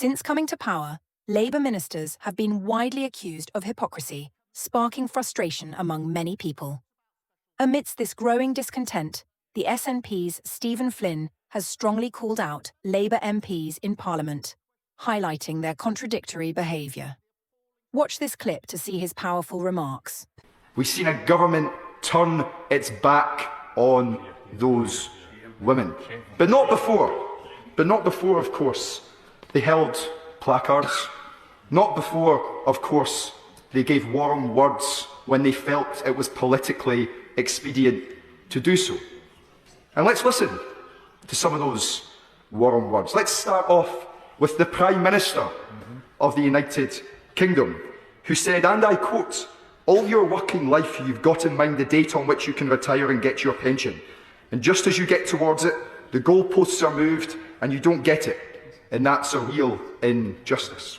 Since coming to power, Labour ministers have been widely accused of hypocrisy, sparking frustration among many people. Amidst this growing discontent, the SNP's Stephen Flynn has strongly called out Labour MPs in Parliament, highlighting their contradictory behaviour. Watch this clip to see his powerful remarks. We've seen a government turn its back on those women. But not before, of course, they held placards. Not before, of course, they gave warm words when they felt it was politically expedient to do so. And let's listen to some of those warm words. Let's start off with the Prime Minister of the United Kingdom, who said, and I quote, "All your working life you've got in mind the date on which you can retire and get your pension. And just as you get towards it, the goalposts are moved and you don't get it. And that's a real injustice."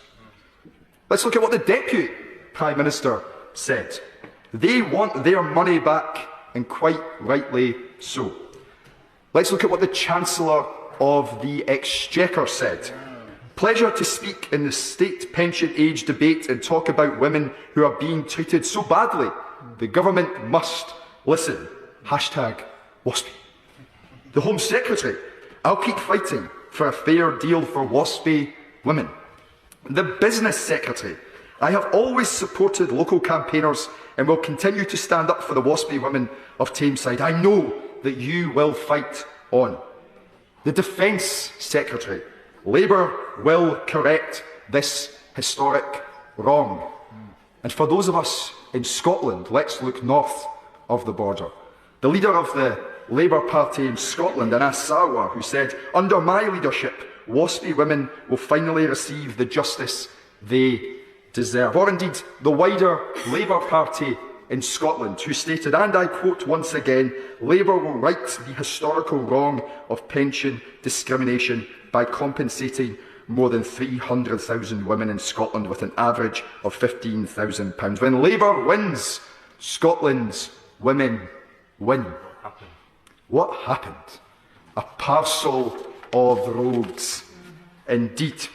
Let's look at what the Deputy Prime Minister said. They want their money back, and quite rightly so. Let's look at what the Chancellor of the Exchequer said. "Pleasure to speak in the state pension age debate and talk about women who are being treated so badly. The government must listen. #WASPy. The Home Secretary, "I'll keep fighting for a fair deal for WASPy women." The Business Secretary, "I have always supported local campaigners and will continue to stand up for the WASPy women of Tameside. I know that you will fight on." The Defence Secretary, "Labour will correct this historic wrong." And for those of us in Scotland, let's look north of the border. The leader of the Labour Party in Scotland, Anas Sarwar, who said, "Under my leadership, WASPy women will finally receive the justice they deserve." Or indeed, the wider Labour Party in Scotland, who stated, and I quote once again, "Labour will right the historical wrong of pension discrimination by compensating more than 300,000 women in Scotland with an average of £15,000. When Labour wins, Scotland's women win." What happened? A parcel of rogues, indeed.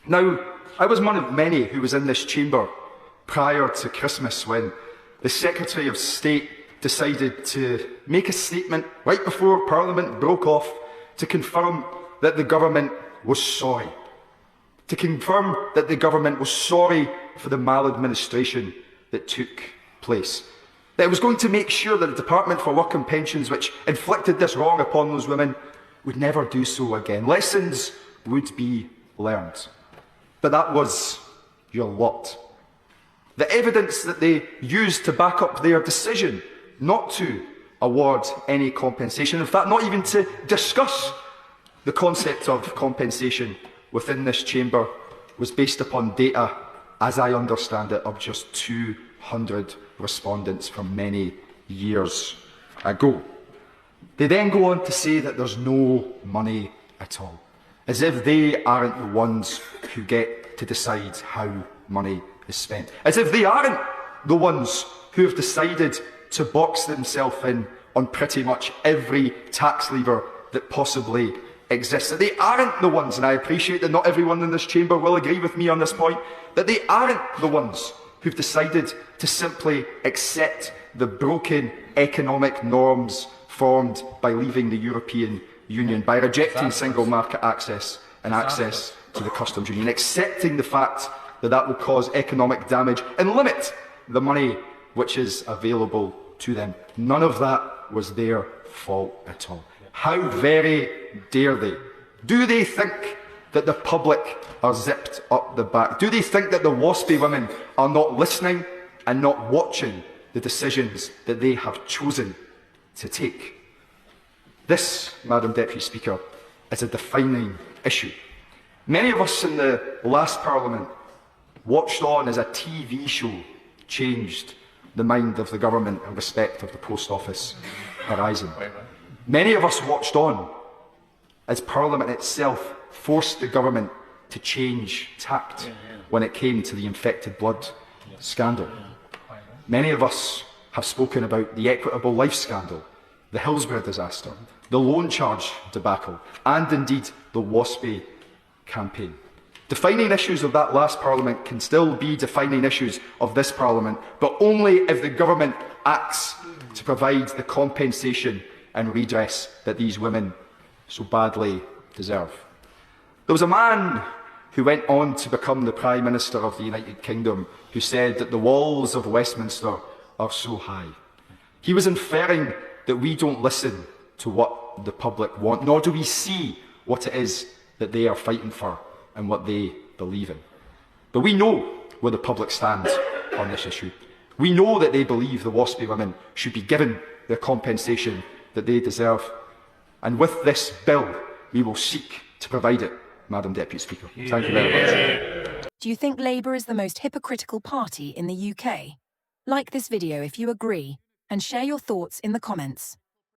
Now, I was one of many who was in this chamber prior to Christmas when the Secretary of State decided to make a statement right before Parliament broke off to confirm that the government was sorry. To confirm that the government was sorry for the maladministration that took place. That it was going to make sure that the Department for Work and Pensions, which inflicted this wrong upon those women, would never do so again. Lessons would be learned. But that was your lot. The evidence that they used to back up their decision not to award any compensation, in fact, not even to discuss the concept of compensation within this chamber, was based upon data, as I understand it, of just 200 respondents from many years ago. They then go on to say that there's no money at all, as if they aren't the ones who get to decide how money is spent, as if they aren't the ones who have decided to box themselves in on pretty much every tax lever that possibly exists, that they aren't the ones, and I appreciate that not everyone in this chamber will agree with me on this point, that they aren't the ones who've decided to simply accept the broken economic norms formed by leaving the European Union, by rejecting single market access and access to the customs union, accepting the fact that that will cause economic damage and limit the money which is available to them. None of that was their fault at all. How very dare they? Do they think that the public are zipped up the back? Do they think that the WASPy women are not listening and not watching the decisions that they have chosen to take? This, Madam Deputy Speaker, is a defining issue. Many of us in the last Parliament watched on as a TV show changed the mind of the government in respect of the Post Office horizon. Many of us watched on as Parliament itself forced the government to change tact when it came to the infected blood scandal. Many of us have spoken about the Equitable Life scandal, the Hillsborough disaster, the loan charge debacle, and indeed the WASPy campaign. Defining issues of that last Parliament can still be defining issues of this Parliament, but only if the government acts to provide the compensation and redress that these women so badly deserve. There was a man who went on to become the Prime Minister of the United Kingdom who said that the walls of Westminster are so high. He was inferring that we don't listen to what the public want, nor do we see what it is that they are fighting for and what they believe in. But we know where the public stands on this issue. We know that they believe the WASPy women should be given the compensation that they deserve. And with this bill, we will seek to provide it, Madam Deputy Speaker. Thank you very much. Do you think Labour is the most hypocritical party in the UK? Like this video if you agree, and share your thoughts in the comments.